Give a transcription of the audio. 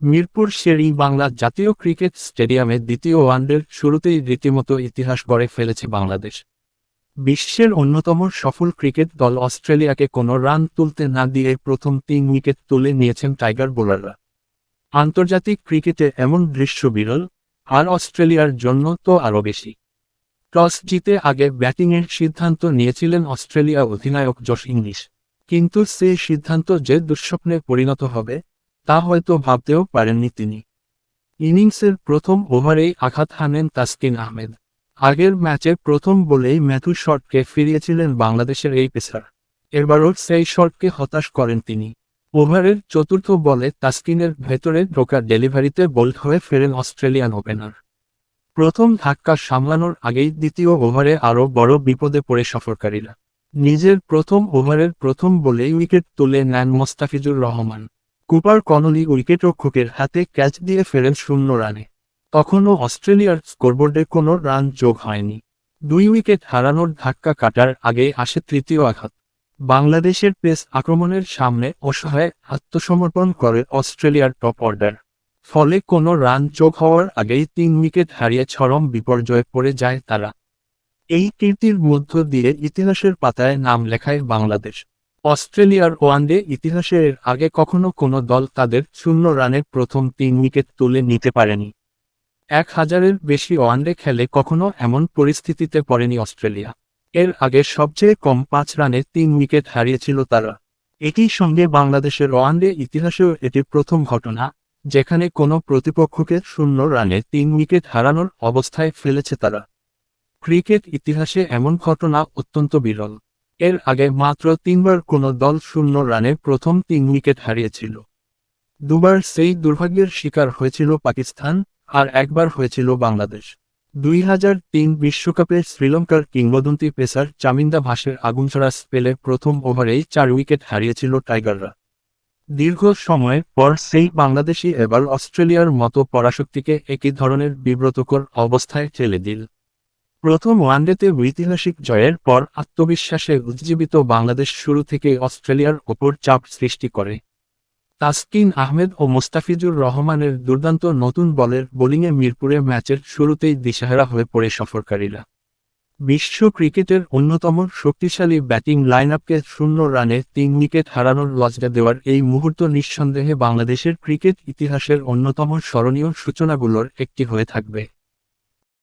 মিরপুর শের-ই-বাংলা জাতীয় ক্রিকেট স্টেডিয়ামে দ্বিতীয় ওয়ানডের শুরুতেই রীতিমতো ইতিহাস গড়ে ফেলেছে বাংলাদেশ। বিশ্বের অন্যতম সফল ক্রিকেট দল অস্ট্রেলিয়াকে কোনো রান তুলতে না দিয়ে প্রথম ৩ উইকেট তুলে নিয়েছেন টাইগার বোলাররা। আন্তর্জাতিক ক্রিকেটে এমন দৃশ্য বিরল, আর অস্ট্রেলিয়ার জন্য তো আরও বেশি। টস জিতে আগে ব্যাটিংয়ের সিদ্ধান্ত নিয়েছিলেন অস্ট্রেলিয়া অধিনায়ক জশ ইংলিশ, কিন্তু সেই সিদ্ধান্ত যে দুঃস্বপ্নে পরিণত হবে তা হয়তো ভাবতেও পারেননি তিনি। ইনিংসের প্রথম ওভারেই আঘাত হানেন তাসকিন আহমেদ। আগের ম্যাচে প্রথম বলেই ম্যাথু শটকে ফিরিয়েছিলেন বাংলাদেশের এই পেসার। এবারও সেই শটকে হতাশ করেন তিনি। ওভারের চতুর্থ বলে তাসকিনের ভেতরে ঢোকা ডেলিভারিতে বোল্ড হয়ে ফেরেন অস্ট্রেলিয়ান ওপেনার। প্রথম ধাক্কা সামলানোর আগেই দ্বিতীয় ওভারে আরও বড় বিপদে পড়ে সফরকারীরা। নিজের প্রথম ওভারের প্রথম বলেই উইকেট তুলে নেন মোস্তাফিজুর রহমান। কুপার কনলি উইকেটরক্ষকের হাতে ক্যাচ দিয়ে ফেরেন 0 রানে। তখনও অস্ট্রেলিয়ার স্কোরবোর্ডে কোনো রান যোগ হয়নি। 2 উইকেট হারানোর ধাক্কা কাটার আগে আসে তৃতীয় আঘাত। বাংলাদেশের পেস আক্রমণের সামনে অসহায় আত্মসমর্পণ করে অস্ট্রেলিয়ার টপ অর্ডার। ফলে কোনো রান যোগ হওয়ার আগেই 3 উইকেট হারিয়ে চরম বিপর্যয়ে পড়ে যায় তারা। এই কীর্তির মধ্য দিয়ে ইতিহাসের পাতায় নাম লেখায় বাংলাদেশ। অস্ট্রেলিয়ার ওয়ানডে ইতিহাসে এর আগে কখনো কোনো দল তাদের 0 রানে প্রথম 3 উইকেট তুলে নিতে পারেনি। 1000-এর বেশি ওয়ানডে খেলে কখনো এমন পরিস্থিতিতে পড়েনি অস্ট্রেলিয়া। এর আগে সবচেয়ে কম 5 রানে 3 উইকেট হারিয়েছিল তারা। একই সঙ্গে বাংলাদেশের ওয়ানডে ইতিহাসেও এটি প্রথম ঘটনা, যেখানে কোনো প্রতিপক্ষকে 0 রানে 3 উইকেট হারানোর অবস্থায় ফেলেছে তারা। ক্রিকেট ইতিহাসে এমন ঘটনা অত্যন্ত বিরল। এর আগে মাত্র 3 বার কোনো দল 0 রানে প্রথম 3 উইকেট হারিয়েছিল। 2 বার সেই দুর্ভাগ্যের শিকার হয়েছিল পাকিস্তান, আর একবার হয়েছিল বাংলাদেশ। 2003 বিশ্বকাপে শ্রীলঙ্কার কিংবদন্তি পেসার চামিন্দা ভাসের আগুনছড়া স্পেলে প্রথম ওভারেই 4 উইকেট হারিয়েছিল টাইগাররা। দীর্ঘ সময়ের পর সেই বাংলাদেশই এবার অস্ট্রেলিয়ার মতো পরাশক্তিকে একই ধরনের বিব্রতকর অবস্থায় ঠেলে দিল। প্রথম ওয়ানডেতে ঐতিহাসিক জয়ের পর আত্মবিশ্বাসে উজ্জীবিত বাংলাদেশ শুরু থেকেই অস্ট্রেলিয়ার ওপর চাপ সৃষ্টি করে। তাসকিন আহমেদ ও মোস্তাফিজুর রহমানের দুর্দান্ত নতুন বলের বোলিংয়ে মিরপুরে ম্যাচের শুরুতেই দিশেহারা হয়ে পড়ে সফরকারীরা। বিশ্ব ক্রিকেটের অন্যতম শক্তিশালী ব্যাটিং লাইনআপকে 0 রানে 3 উইকেট হারানোর লজ্জা দেওয়ার এই মুহূর্ত নিঃসন্দেহে বাংলাদেশের ক্রিকেট ইতিহাসের অন্যতম স্মরণীয় সূচনাগুলোর একটি হয়ে থাকবে।